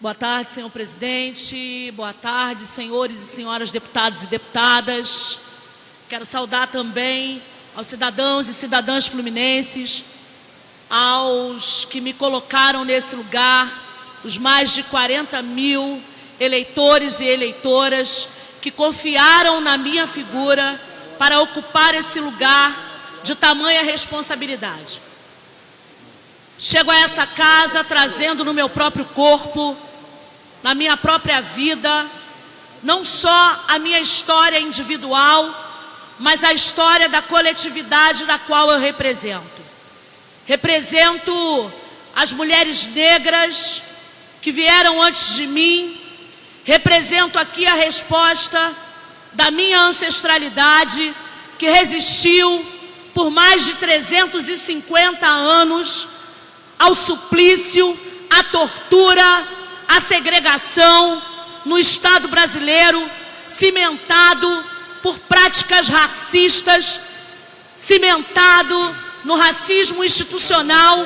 Boa tarde, senhor presidente. Boa tarde, senhores e senhoras deputados e deputadas. Quero saudar também aos cidadãos e cidadãs fluminenses, aos que me colocaram nesse lugar, os mais de 40 mil eleitores e eleitoras que confiaram na minha figura para ocupar esse lugar de tamanha responsabilidade. Chego a essa casa trazendo no meu próprio corpo, na minha própria vida, não só a minha história individual, mas a história da coletividade da qual eu represento. Represento as mulheres negras que vieram antes de mim, represento aqui a resposta da minha ancestralidade, que resistiu por mais de 350 anos ao suplício, à tortura, à segregação no Estado brasileiro, cimentado por práticas racistas, cimentado no racismo institucional,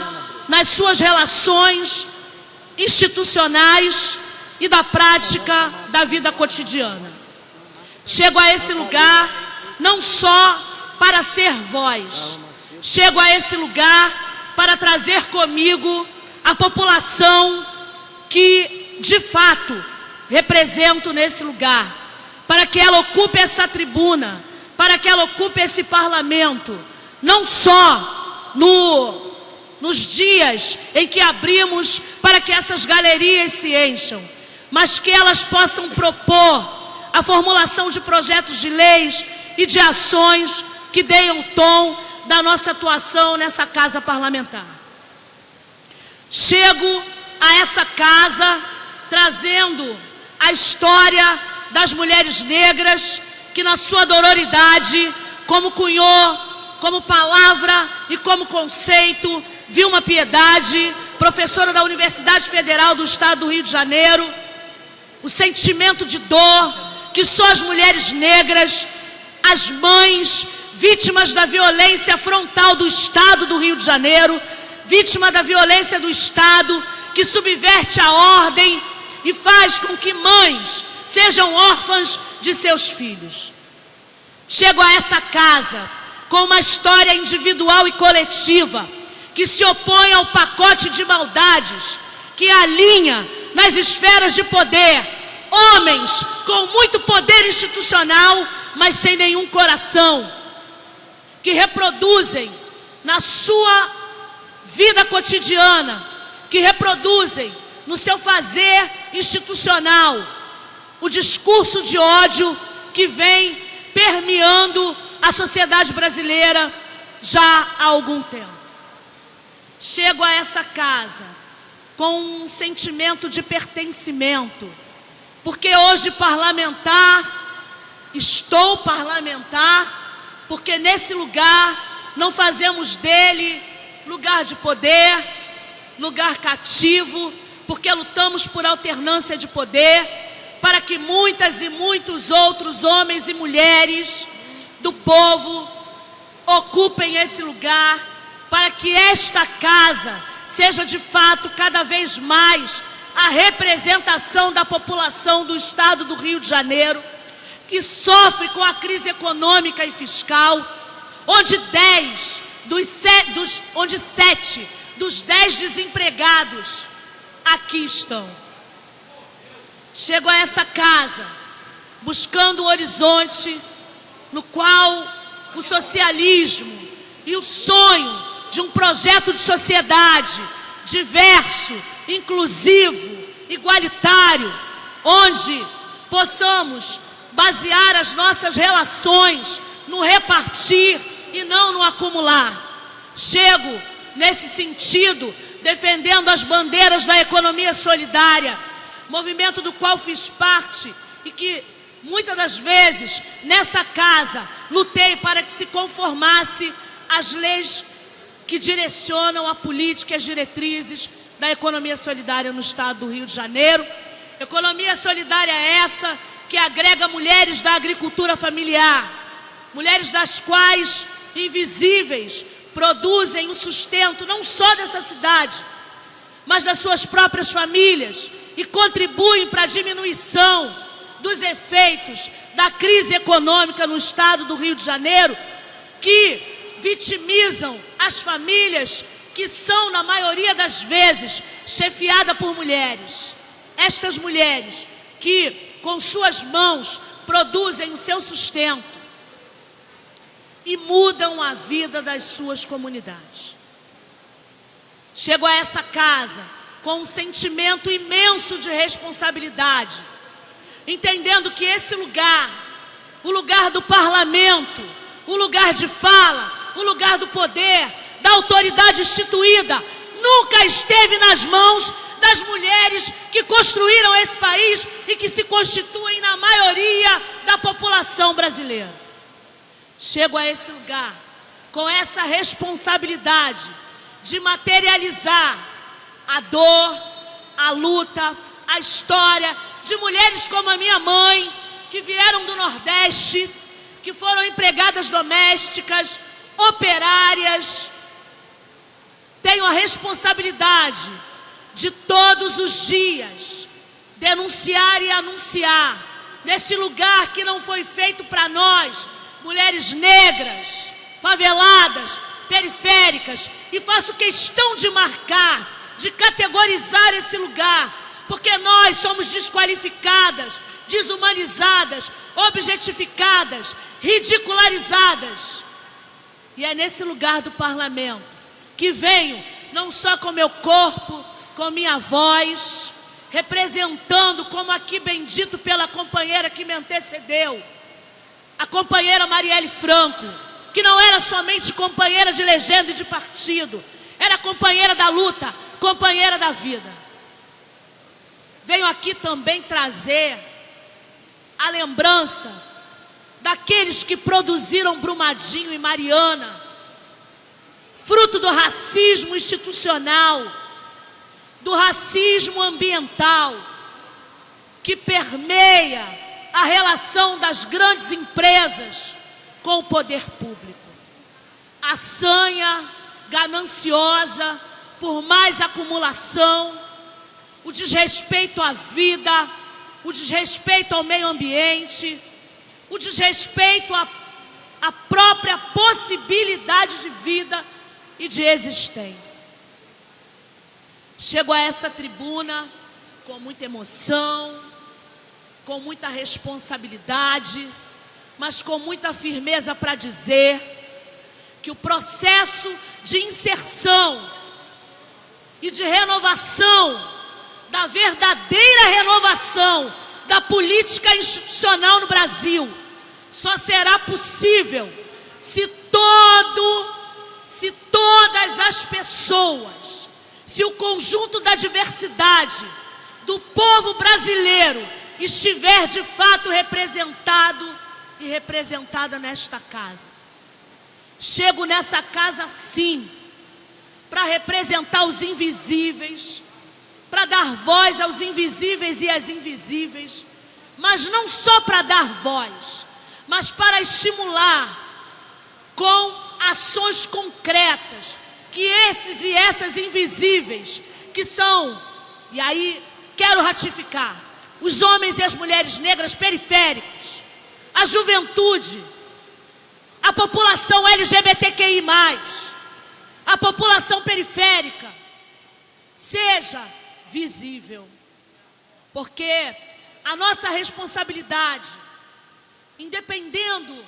nas suas relações institucionais e da prática da vida cotidiana. Chego a esse lugar não só para ser voz, chego a esse lugar para trazer comigo a população que, de fato, represento nesse lugar, para que ela ocupe essa tribuna, para que ela ocupe esse parlamento, não só nos dias em que abrimos para que essas galerias se encham, mas que elas possam propor a formulação de projetos de leis e de ações que deem o tom da nossa atuação nessa casa parlamentar. Chego a essa casa trazendo a história das mulheres negras que, na sua dororidade, como cunhou, como palavra e como conceito, Vilma Piedade, professora da Universidade Federal do Estado do Rio de Janeiro, o sentimento de dor que só as mulheres negras, as mães, vítimas da violência frontal do Estado do Rio de Janeiro, vítima da violência do Estado, que subverte a ordem e faz com que mães sejam órfãs de seus filhos. Chego a essa casa com uma história individual e coletiva que se opõe ao pacote de maldades que alinha nas esferas de poder homens com muito poder institucional, mas sem nenhum coração, que reproduzem na sua vida cotidiana, que reproduzem no seu fazer institucional o discurso de ódio que vem permeando a sociedade brasileira já há algum tempo. Chego a essa casa com um sentimento de pertencimento, porque hoje estou parlamentar, porque nesse lugar não fazemos dele lugar de poder, lugar cativo, porque lutamos por alternância de poder, para que muitas e muitos outros homens e mulheres do povo ocupem esse lugar, para que esta casa seja de fato cada vez mais a representação da população do Estado do Rio de Janeiro, que sofre com a crise econômica e fiscal, onde 7 dos 10 desempregados aqui estão. Chego a essa casa buscando um horizonte no qual o socialismo e o sonho de um projeto de sociedade diverso, inclusivo, igualitário, onde possamos basear as nossas relações no repartir e não no acumular. Chego nesse sentido defendendo as bandeiras da economia solidária, movimento do qual fiz parte e que muitas das vezes nessa casa lutei para que se conformasse as leis que direcionam a política e as diretrizes da economia solidária no Estado do Rio de Janeiro. Economia solidária essa que agrega mulheres da agricultura familiar, mulheres das quais, invisíveis, produzem o sustento não só dessa cidade, mas das suas próprias famílias, e contribuem para a diminuição dos efeitos da crise econômica no estado do Rio de Janeiro, que vitimizam as famílias que são, na maioria das vezes, chefiadas por mulheres. Estas mulheres que, com suas mãos, produzem o seu sustento e mudam a vida das suas comunidades. Chego a essa casa com um sentimento imenso de responsabilidade, entendendo que esse lugar, o lugar do parlamento, o lugar de fala, o lugar do poder, da autoridade instituída, nunca esteve nas mãos das mulheres que construíram esse país e que se constituem na maioria da população brasileira. Chego a esse lugar com essa responsabilidade de materializar a dor, a luta, a história de mulheres como a minha mãe, que vieram do Nordeste, que foram empregadas domésticas, operárias. Tenho a responsabilidade de todos os dias denunciar e anunciar nesse lugar que não foi feito para nós, mulheres negras, faveladas, periféricas, e faço questão de marcar, de categorizar esse lugar, porque nós somos desqualificadas, desumanizadas, objetificadas, ridicularizadas. E é nesse lugar do parlamento que venho, não só com meu corpo, com minha voz, representando, como aqui bem dito pela companheira que me antecedeu, a companheira Marielle Franco, que não era somente companheira de legenda e de partido, era companheira da luta, companheira da vida. Venho aqui também trazer a lembrança daqueles que produziram Brumadinho e Mariana, fruto do racismo institucional, do racismo ambiental, que permeia a relação das grandes empresas com o poder público. A sanha gananciosa por mais acumulação, o desrespeito à vida, o desrespeito ao meio ambiente, o desrespeito à própria possibilidade de vida e de existência. Chego a essa tribuna com muita emoção, com muita responsabilidade, mas com muita firmeza para dizer que o processo de inserção e de renovação, da verdadeira renovação da política institucional no Brasil, só será possível se todas as pessoas, se o conjunto da diversidade do povo brasileiro estiver de fato representado e representada nesta casa. Chego nessa casa sim, para representar os invisíveis, para dar voz aos invisíveis e às invisíveis, mas não só para dar voz, mas para estimular com ações concretas que esses e essas invisíveis, que são, e aí quero ratificar, os homens e as mulheres negras periféricos, a juventude, a população LGBTQI+, a população periférica, seja visível. Porque a nossa responsabilidade, independendo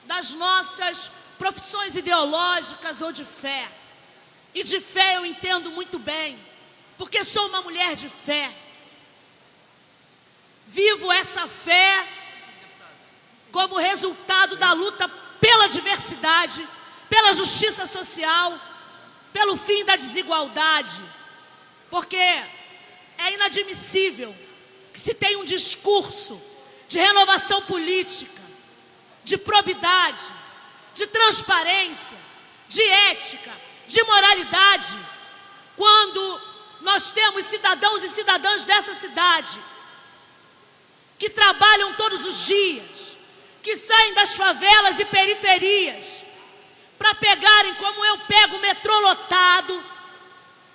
das nossas profissões ideológicas ou de fé, e de fé eu entendo muito bem, porque sou uma mulher de fé, vivo essa fé como resultado da luta pela diversidade, pela justiça social, pelo fim da desigualdade, porque é inadmissível que se tenha um discurso de renovação política, de probidade, de transparência, de ética, de moralidade, quando nós temos cidadãos e cidadãs dessa cidade que trabalham todos os dias, que saem das favelas e periferias para pegarem, como eu pego, o metrô lotado.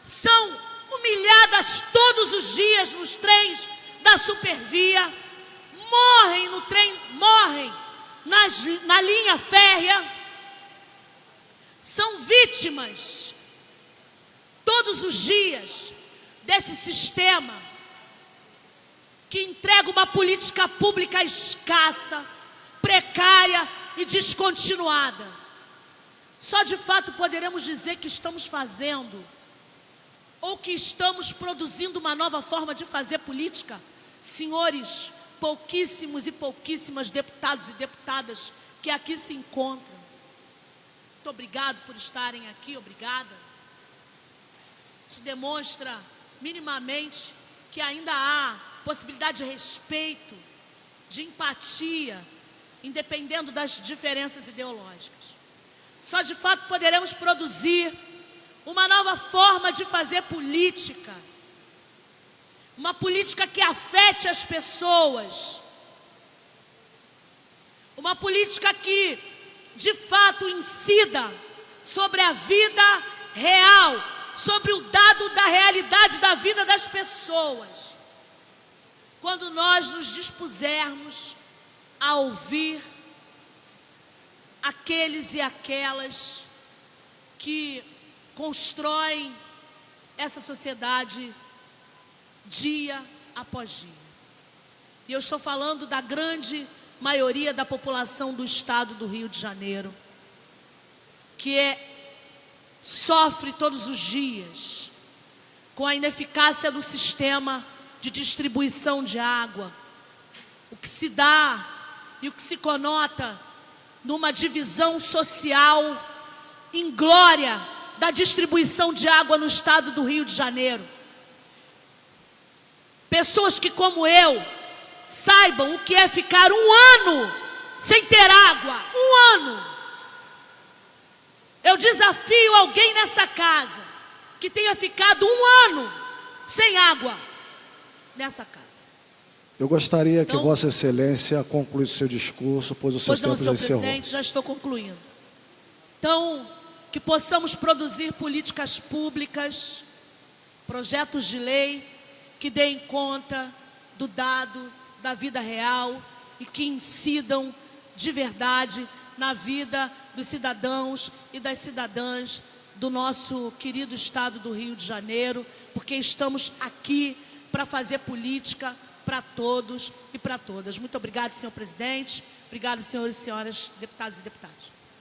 São humilhadas todos os dias nos trens da Supervia, morrem no trem, morrem na linha férrea, são vítimas todos os dias desse sistema que entrega uma política pública escassa, precária e descontinuada. Só de fato poderemos dizer que estamos fazendo ou que estamos produzindo uma nova forma de fazer política, senhores, pouquíssimos e pouquíssimas deputados e deputadas que aqui se encontram. Muito obrigado por estarem aqui, obrigada. Isso demonstra minimamente que ainda há possibilidade de respeito, de empatia, independendo das diferenças ideológicas. Só de fato poderemos produzir uma nova forma de fazer política, uma política que afete as pessoas, uma política que, de fato, incida sobre a vida real, sobre o dado da realidade da vida das pessoas. Quando nós nos dispusermos a ouvir aqueles e aquelas que constroem essa sociedade dia após dia. E eu estou falando da grande maioria da população do estado do Rio de Janeiro, que sofre todos os dias com a ineficácia do sistema de distribuição de água, o que se dá e o que se conota numa divisão social inglória da distribuição de água no estado do Rio de Janeiro. Pessoas que, como eu, saibam o que é ficar um ano sem ter água. Um ano. Eu desafio alguém nessa casa que tenha ficado um ano sem água nessa casa. Eu gostaria que Vossa Excelência concluísse seu discurso, pois o seu tempo já encerrou. Senhor presidente, já estou concluindo. Então, que possamos produzir políticas públicas, projetos de lei que deem conta do dado da vida real e que incidam de verdade na vida dos cidadãos e das cidadãs do nosso querido estado do Rio de Janeiro, porque estamos aqui para fazer política para todos e para todas. Muito obrigado, senhor presidente. Obrigado, senhores e senhoras deputados e deputadas.